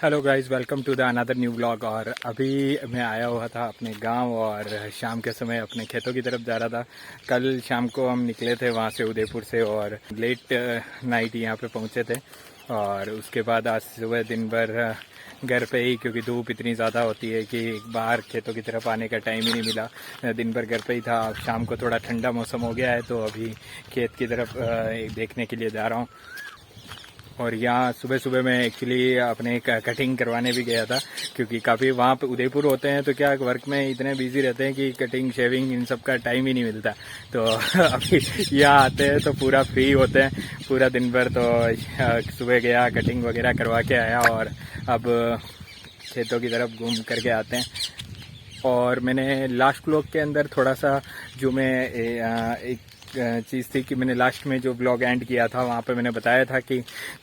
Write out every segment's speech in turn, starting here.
Hello guys, welcome to the another new vlog. और अभी मैं आया हुआ था अपने गांव और शाम के समय अपने खेतों की तरफ जा रहा था। कल शाम को हम निकले थे वहां से उदयपुर से और लेट नाइट यहाँ पे पहुंचे थे। और उसके बाद आज सुबह दिन भर घर पे ही, क्योंकि धूप इतनी ज़्यादा होती है कि बाहर खेतों की तरफ आने का टाइम ही नहीं मिला। दिन भर घर पे ही था। शाम को थोड़ा ठंडा मौसम हो गया है तो अभी खेत की तरफ देखने के लिए जा रहा हूँ। और यहाँ सुबह सुबह मैं एक्चुअली अपने कटिंग करवाने भी गया था, क्योंकि काफ़ी वहाँ पे उदयपुर होते हैं तो क्या वर्क में इतने बिजी रहते हैं कि कटिंग शेविंग इन सब का टाइम ही नहीं मिलता। तो अभी यहाँ आते हैं तो पूरा फ्री होते हैं पूरा दिन भर। तो सुबह गया, कटिंग वगैरह करवा के आया और अब खेतों की तरफ घूम करके आते हैं। और मैंने लास्ट व्लॉग के अंदर थोड़ा सा जो मैं एक चीज़ थी कि मैंने लास्ट में जो ब्लॉग एंड किया था वहाँ पे मैंने बताया था कि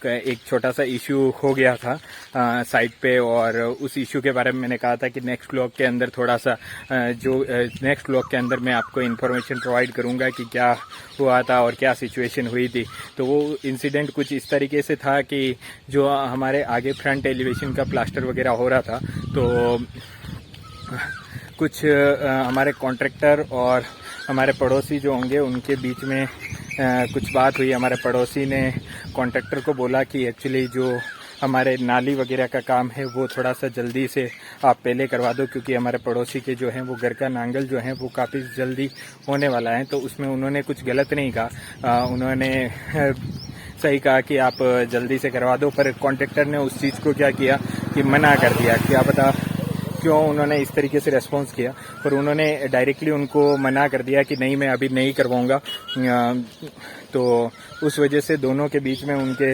एक छोटा सा इशू हो गया था साइट पे। और उस इशू के बारे में मैंने कहा था कि नेक्स्ट ब्लॉग के अंदर थोड़ा सा नेक्स्ट ब्लॉग के अंदर मैं आपको इन्फॉर्मेशन प्रोवाइड करूँगा कि क्या हुआ था और क्या सिचुएशन हुई थी। तो वो इंसिडेंट कुछ इस तरीके से था कि जो हमारे आगे फ्रंट एलिवेशन का प्लास्टर वगैरह हो रहा था तो कुछ हमारे कॉन्ट्रैक्टर और हमारे पड़ोसी जो होंगे उनके बीच में कुछ बात हुई। हमारे पड़ोसी ने कॉन्ट्रैक्टर को बोला कि एक्चुअली जो हमारे नाली वगैरह का काम है वो थोड़ा सा जल्दी से आप पहले करवा दो, क्योंकि हमारे पड़ोसी के जो हैं वो घर का नांगल जो है वो काफ़ी जल्दी होने वाला है। तो उसमें उन्होंने कुछ गलत नहीं कहा, उन्होंने सही कहा कि आप जल्दी से करवा दो। पर कॉन्ट्रैक्टर ने उस चीज़ को क्या किया कि मना कर दिया। क्या पता क्यों उन्होंने इस तरीके से रेस्पॉन्स किया, पर उन्होंने डायरेक्टली उनको मना कर दिया कि नहीं, मैं अभी नहीं करवाऊंगा। तो उस वजह से दोनों के बीच में उनके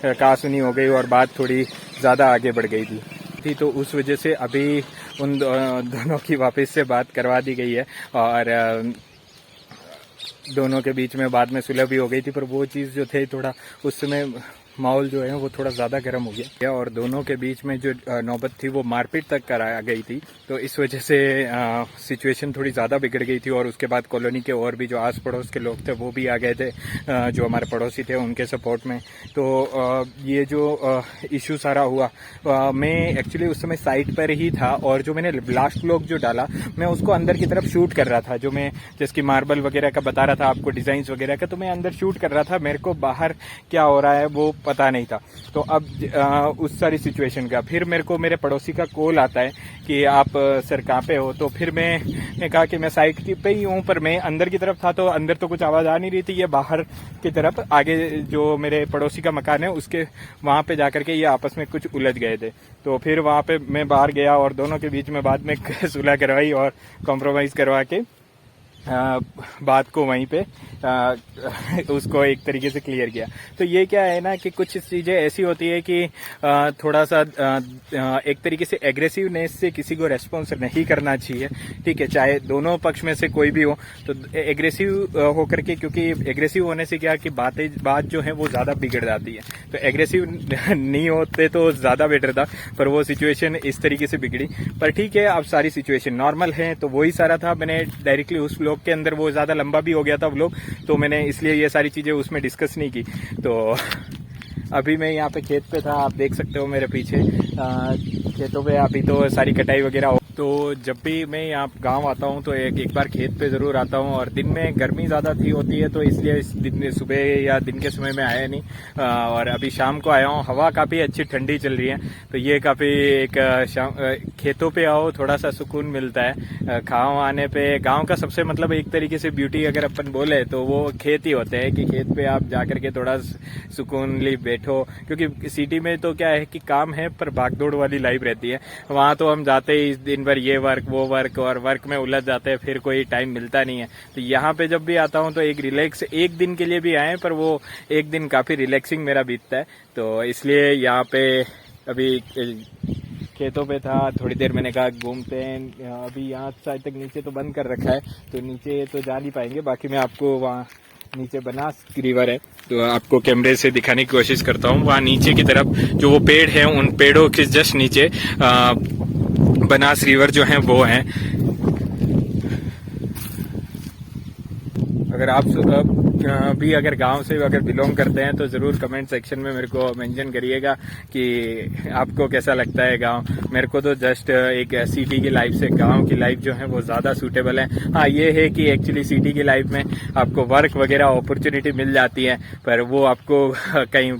कहासुनी हो गई और बात थोड़ी ज़्यादा आगे बढ़ गई थी। तो उस वजह से अभी उन दोनों की वापस से बात करवा दी गई है और दोनों के बीच में बाद में सुलह भी हो गई थी। पर वो चीज़ जो थे थोड़ा उस समय माहौल जो है वो थोड़ा ज़्यादा गर्म हो गया और दोनों के बीच में जो नौबत थी वो मारपीट तक कराया गई थी। तो इस वजह से सिचुएशन थोड़ी ज़्यादा बिगड़ गई थी। और उसके बाद कॉलोनी के और भी जो आस पड़ोस के लोग थे वो भी आ गए थे, जो हमारे पड़ोसी थे उनके सपोर्ट में। तो ये जो इशू सारा हुआ, मैं एक्चुअली उस समय साइट पर ही था और जो मैंने लास्ट व्लॉग जो डाला मैं उसको अंदर की तरफ शूट कर रहा था, जो मैं जैसे मार्बल वगैरह का बता रहा था आपको, डिज़ाइंस वगैरह का, तो मैं अंदर शूट कर रहा था। मेरे को बाहर क्या हो रहा है वो पता नहीं था। तो अब उस सारी सिचुएशन का फिर मेरे को मेरे पड़ोसी का कॉल आता है कि आप सर कहाँ पे हो। तो फिर मैं कहा कि मैं साइट पे ही हूँ, पर मैं अंदर की तरफ था तो अंदर तो कुछ आवाज़ आ नहीं रही थी। ये बाहर की तरफ आगे जो मेरे पड़ोसी का मकान है उसके वहाँ पे जाकर के ये आपस में कुछ उलझ गए थे। तो फिर वहाँ पे मैं बाहर गया और दोनों के बीच में बाद में सुलह करवाई और कॉम्प्रोमाइज़ करवा के बात को वहीं पे उसको एक तरीके से क्लियर किया। तो ये क्या है ना कि कुछ चीज़ें ऐसी होती है कि थोड़ा सा एक तरीके से एग्रेसिवनेस से किसी को रेस्पॉन्स नहीं करना चाहिए, ठीक है, चाहे दोनों पक्ष में से कोई भी हो। तो एग्रेसिव होकर के, क्योंकि एग्रेसिव होने से क्या कि बात जो है वो ज़्यादा बिगड़ जाती है। तो एग्रेसिव नहीं होते तो ज़्यादा बेटर था, पर वो सिचुएशन इस तरीके से बिगड़ी। पर ठीक है, अब सारी सिचुएशन नॉर्मल है। तो वही सारा था। मैंने डायरेक्टली उस व्लॉग के अंदर, वो ज़्यादा लंबा भी हो गया था व्लॉग, तो मैंने इसलिए ये सारी चीज़ें उसमें डिस्कस नहीं की। तो अभी मैं यहाँ पे खेत पे था, आप देख सकते हो मेरे पीछे खेतों पे अभी तो सारी कटाई वगैरह हो। तो जब भी मैं यहाँ गांव आता हूँ तो एक बार खेत पे ज़रूर आता हूँ। और दिन में गर्मी ज़्यादा होती है तो इसलिए इस दिन सुबह या दिन के समय में आया नहीं। और अभी शाम को आया हूँ, हवा काफ़ी अच्छी ठंडी चल रही है। तो ये काफ़ी एक खेतों पे आओ थोड़ा सा सुकून मिलता है। गाँव आने पे, गाँव का सबसे मतलब एक तरीके से ब्यूटी अगर अपन बोले तो वो खेत ही होते हैं कि खेत पे आप जा करके थोड़ा सुकूनली बैठो। क्योंकि सिटी में तो क्या है कि काम है पर भागदौड़ वाली लाइफ रहती है। वहाँ तो हम जाते ही दिन भर ये वर्क वो वर्क और वर्क में उलझ जाते हैं, फिर कोई टाइम मिलता नहीं है। तो यहाँ पे जब भी आता हूँ तो एक रिलैक्स, एक दिन के लिए भी आए पर वो एक दिन काफ़ी रिलैक्सिंग मेरा बीतता है। तो इसलिए यहाँ पे अभी खेतों पे था, थोड़ी देर मैंने कहा घूमते हैं। अभी यहाँ साइड तक नीचे तो बंद कर रखा है तो नीचे तो जा नहीं पाएंगे। बाकी मैं आपको वहाँ नीचे बनास रिवर है तो आपको कैमरे से दिखाने की कोशिश करता हूँ। वहाँ नीचे की तरफ जो वो पेड़ है, उन पेड़ों के जस्ट नीचे बनास रिवर जो है वो है। अगर आप भी अगर गांव से अगर बिलोंग करते हैं तो ज़रूर कमेंट सेक्शन में मेरे को मेंशन करिएगा कि आपको कैसा लगता है गांव। मेरे को तो जस्ट एक सिटी की लाइफ से गांव की लाइफ जो है वो ज़्यादा सूटेबल है। हाँ, ये है कि एक्चुअली सिटी की लाइफ में आपको वर्क वगैरह अपॉर्चुनिटी मिल जाती है, पर वो आपको कहीं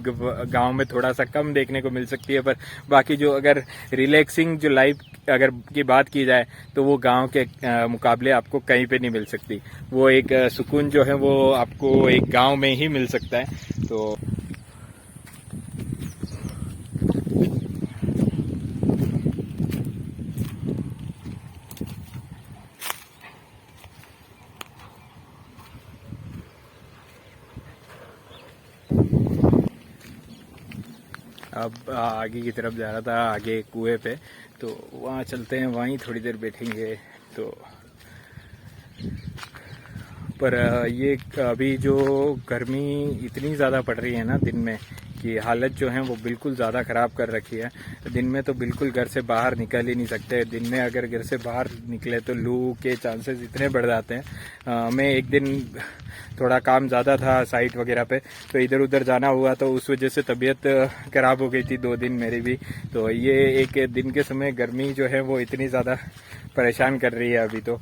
गांव में थोड़ा सा कम देखने को मिल सकती है। पर बाकी जो अगर रिलैक्सिंग जो लाइफ अगर की बात की जाए तो वो गांव के मुकाबले आपको कहीं पे नहीं मिल सकती। वो एक सुकून जो है वो आपको एक गांव में ही मिल सकता है। तो अब आगे की तरफ जा रहा था, आगे कुएं पे, तो वहाँ चलते हैं, वहीं थोड़ी देर बैठेंगे। तो पर ये अभी जो गर्मी इतनी ज़्यादा पड़ रही है ना दिन में कि हालत जो है वो बिल्कुल ज़्यादा ख़राब कर रखी है। दिन में तो बिल्कुल घर से बाहर निकल ही नहीं सकते। दिन में अगर घर से बाहर निकले तो लू के चांसेस इतने बढ़ जाते हैं। मैं एक दिन थोड़ा काम ज़्यादा था साइट वगैरह पे, तो इधर उधर जाना हुआ, तो उस वजह से तबीयत ख़राब हो गई थी 2 दिन मेरी भी। तो ये एक दिन के समय गर्मी जो है वो इतनी ज़्यादा परेशान कर रही है अभी तो।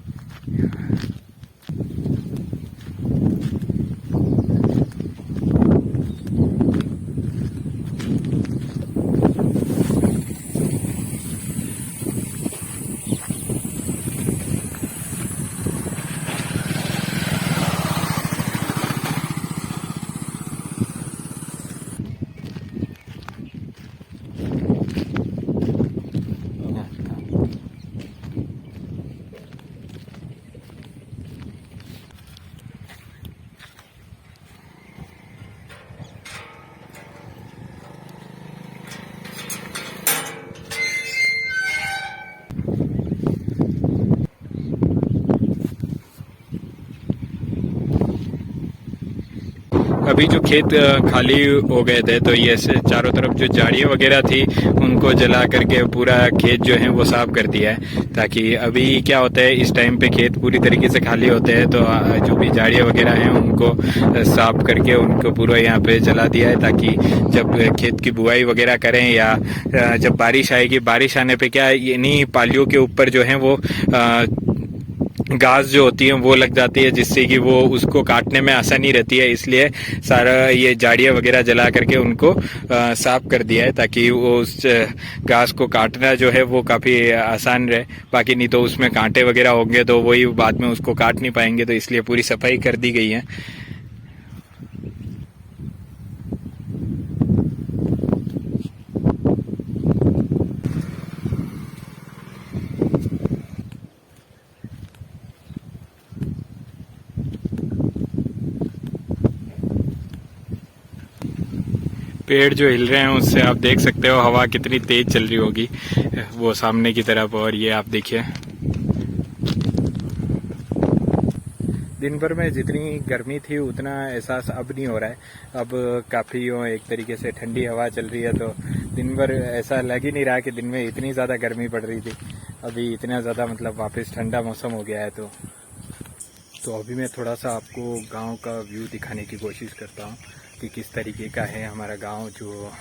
अभी जो खेत खाली हो गए थे तो ये से चारों तरफ जो झाड़ियाँ वगैरह थी उनको जला करके पूरा खेत जो है वो साफ कर दिया है, ताकि अभी क्या होता है इस टाइम पे खेत पूरी तरीके से खाली होते हैं, तो जो भी झाड़ियाँ वगैरह हैं उनको साफ करके उनको पूरा यहाँ पे जला दिया है, ताकि जब खेत की बुआई वगैरह करें या जब बारिश आएगी, बारिश आने पे क्या इन्हीं पालियों के ऊपर जो है वो घास जो होती है वो लग जाती है, जिससे कि वो उसको काटने में आसानी रहती है। इसलिए सारा ये झाड़ियाँ वगैरह जला करके उनको साफ कर दिया है, ताकि वो उस घास को काटना जो है वो काफ़ी आसान रहे। बाकी नहीं तो उसमें कांटे वगैरह होंगे तो वही बाद में उसको काट नहीं पाएंगे, तो इसलिए पूरी सफाई कर दी गई है। पेड़ जो हिल रहे हैं उससे आप देख सकते हो हवा कितनी तेज चल रही होगी वो सामने की तरफ। और ये आप देखिए दिन भर में जितनी गर्मी थी उतना एहसास अब नहीं हो रहा है। अब काफ़ी एक तरीके से ठंडी हवा चल रही है, तो दिन भर ऐसा लग ही नहीं रहा कि दिन में इतनी ज़्यादा गर्मी पड़ रही थी। अभी इतना ज़्यादा मतलब वापस ठंडा मौसम हो गया है। तो अभी मैं थोड़ा सा आपको गांव का व्यू दिखाने की कोशिश करता हूँ कि किस तरीके का है हमारा गांव जो।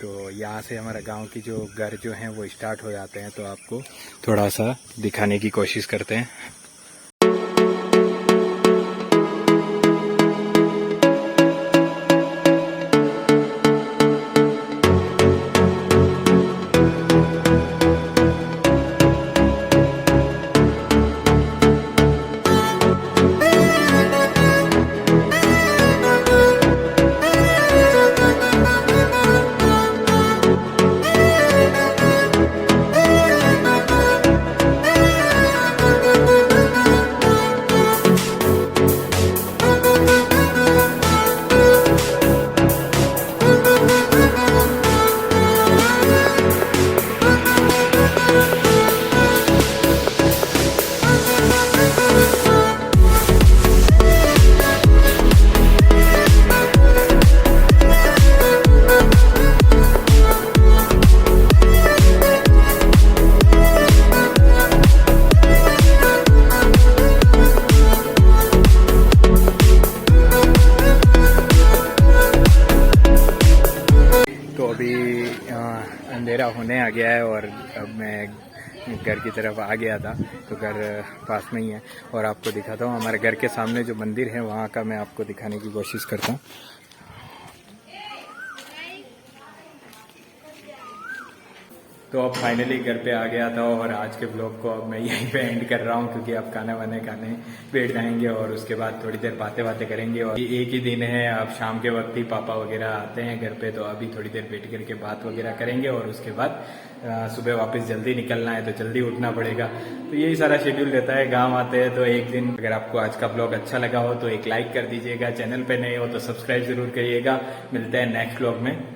तो यहाँ से हमारा गांव की जो घर जो हैं वो स्टार्ट हो जाते हैं, तो आपको थोड़ा सा दिखाने की कोशिश करते हैं। मेरा होने आ गया है और अब मैं घर की तरफ आ गया था, तो घर पास में ही है। और आपको दिखाता हूँ हमारे घर के सामने जो मंदिर है वहाँ का मैं आपको दिखाने की कोशिश करता हूँ। तो अब फाइनली घर पे आ गया था और आज के ब्लॉग को अब मैं यहीं पे एंड कर रहा हूँ, क्योंकि अब खाना वाने खाने बैठ जाएंगे और उसके बाद थोड़ी देर बातें करेंगे। और एक ही दिन है, अब शाम के वक्त ही पापा वगैरह आते हैं घर पे, तो अभी थोड़ी देर बैठ करके बात वगैरह करेंगे और उसके बाद सुबह वापस जल्दी निकलना है, तो जल्दी उठना पड़ेगा। तो यही सारा शेड्यूल रहता है, गाँव आते हैं तो एक दिन। अगर आपको आज का ब्लॉग अच्छा लगा हो तो एक लाइक कर दीजिएगा, चैनल पे नए हो तो सब्सक्राइब जरूर करिएगा। मिलते हैं नेक्स्ट ब्लॉग में।